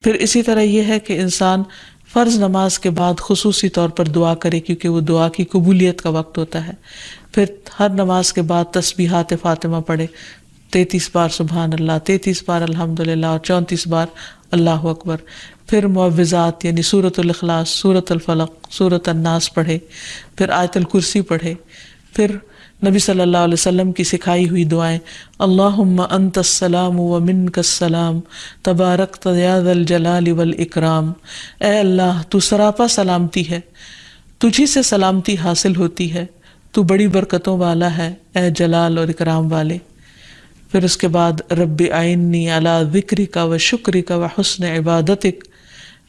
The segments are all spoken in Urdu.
پھر اسی طرح یہ ہے کہ انسان فرض نماز کے بعد خصوصی طور پر دعا کرے، کیونکہ وہ دعا کی قبولیت کا وقت ہوتا ہے. پھر ہر نماز کے بعد تسبیحات فاطمہ پڑھے، 33 بار سبحان اللہ، 33 بار الحمدللہ اور 34 بار اللہ اکبر. پھر معوذات یعنی سورۃ الاخلاص، سورۃ الفلق، سورۃ الناس پڑھے. پھر آیت الکرسی پڑھے. پھر نبی صلی اللہ علیہ وسلم کی سکھائی ہوئی دعائیں، اللہم انت السلام ومنک السلام تبارکت یا ذا الجلال والاکرام. اے اللہ تو سراپا سلامتی ہے، تجھی سے سلامتی حاصل ہوتی ہے، تو بڑی برکتوں والا ہے اے جلال اور اکرام والے. پھر اس کے بعد رب اعنی علی ذکرک و شکرک و حسن عبادتک،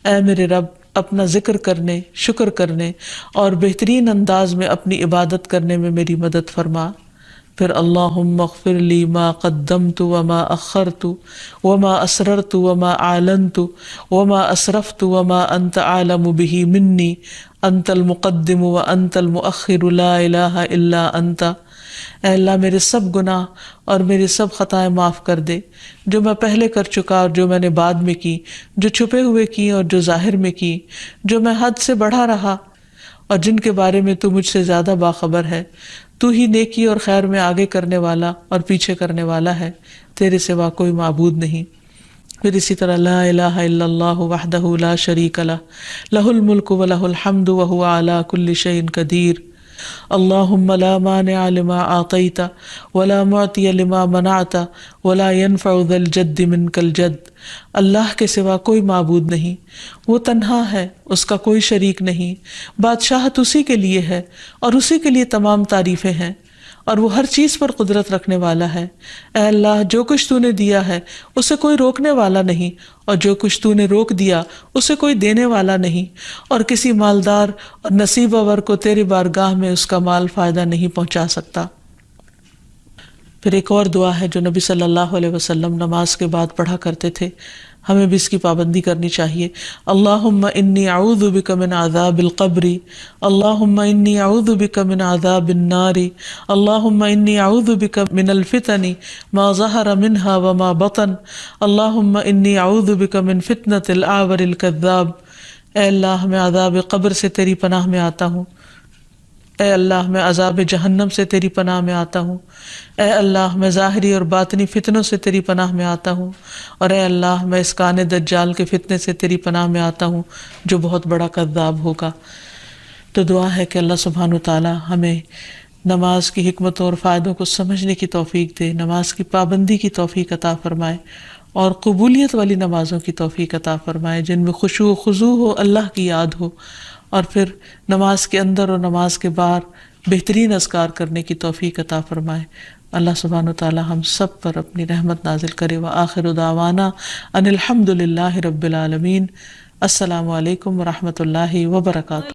اے میرے رب اپنا ذکر کرنے، شکر کرنے اور بہترین انداز میں اپنی عبادت کرنے میں میری مدد فرما. پھر اللہم اغفر لی ما قدمت وما اخرت وما اسررت وما اعلنت وما اسرفت وما انت اعلم به منی انت المقدم وانت المؤخر لا الہ الا انت. اے اللہ میرے سب گناہ اور میری سب خطائیں معاف کر دے، جو میں پہلے کر چکا اور جو میں نے بعد میں کی، جو چھپے ہوئے کی اور جو ظاہر میں کی، جو میں حد سے بڑھا رہا اور جن کے بارے میں تو مجھ سے زیادہ باخبر ہے. تو ہی نیکی اور خیر میں آگے کرنے والا اور پیچھے کرنے والا ہے، تیرے سوا کوئی معبود نہیں. پھر اسی طرح لا الہ الا اللہ وحدہ لا شریک لہ لہ الملک ولہ الحمد وہو علی کل شیء قدیر. اللہم لا مانع لما اعطیت ولا معطی لما منعت ولا ينفع ذا الجد منک الجد. اللہ کے سوا کوئی معبود نہیں، وہ تنہا ہے، اس کا کوئی شریک نہیں، بادشاہت اسی کے لیے ہے اور اسی کے لیے تمام تعریفیں ہیں، اور وہ ہر چیز پر قدرت رکھنے والا ہے. اے اللہ جو کچھ تو نے دیا ہے اسے کوئی روکنے والا نہیں، اور جو کچھ تو نے روک دیا اسے کوئی دینے والا نہیں، اور کسی مالدار اور نصیب ور کو تیری بارگاہ میں اس کا مال فائدہ نہیں پہنچا سکتا. پھر ایک اور دعا ہے جو نبی صلی اللہ علیہ وسلم نماز کے بعد پڑھا کرتے تھے، ہمیں بھی اس کی پابندی کرنی چاہیے. اللہم انی اعوذ بک من عذاب القبر، اللہم انی اعوذ بک من عذاب النار، اللہم انی اعوذ بک من الفتن ما ظہر منہا وما بطن، اللہم انی اعوذ بک من فتنۃ الاعور الکذاب. اے اللہ میں عذاب قبر سے تیری پناہ میں آتا ہوں، اے اللہ میں عذاب جہنم سے تیری پناہ میں آتا ہوں، اے اللہ میں ظاہری اور باطنی فتنوں سے تیری پناہ میں آتا ہوں، اور اے اللہ میں اس کان دجال کے فتنے سے تیری پناہ میں آتا ہوں جو بہت بڑا کذاب ہوگا. تو دعا ہے کہ اللہ سبحانہ وتعالی ہمیں نماز کی حکمتوں اور فائدوں کو سمجھنے کی توفیق دے، نماز کی پابندی کی توفیق عطا فرمائے، اور قبولیت والی نمازوں کی توفیق عطا فرمائے جن میں خشوع و خضوع ہو، اللہ کی یاد ہو، اور پھر نماز کے اندر اور نماز کے باہر بہترین اذکار کرنے کی توفیق عطا فرمائے. اللہ سبحانہ وتعالی ہم سب پر اپنی رحمت نازل کرے. وآخر دعوانا ان الحمد للہ رب العالمین. السلام علیکم ورحمۃ اللہ وبرکاتہ.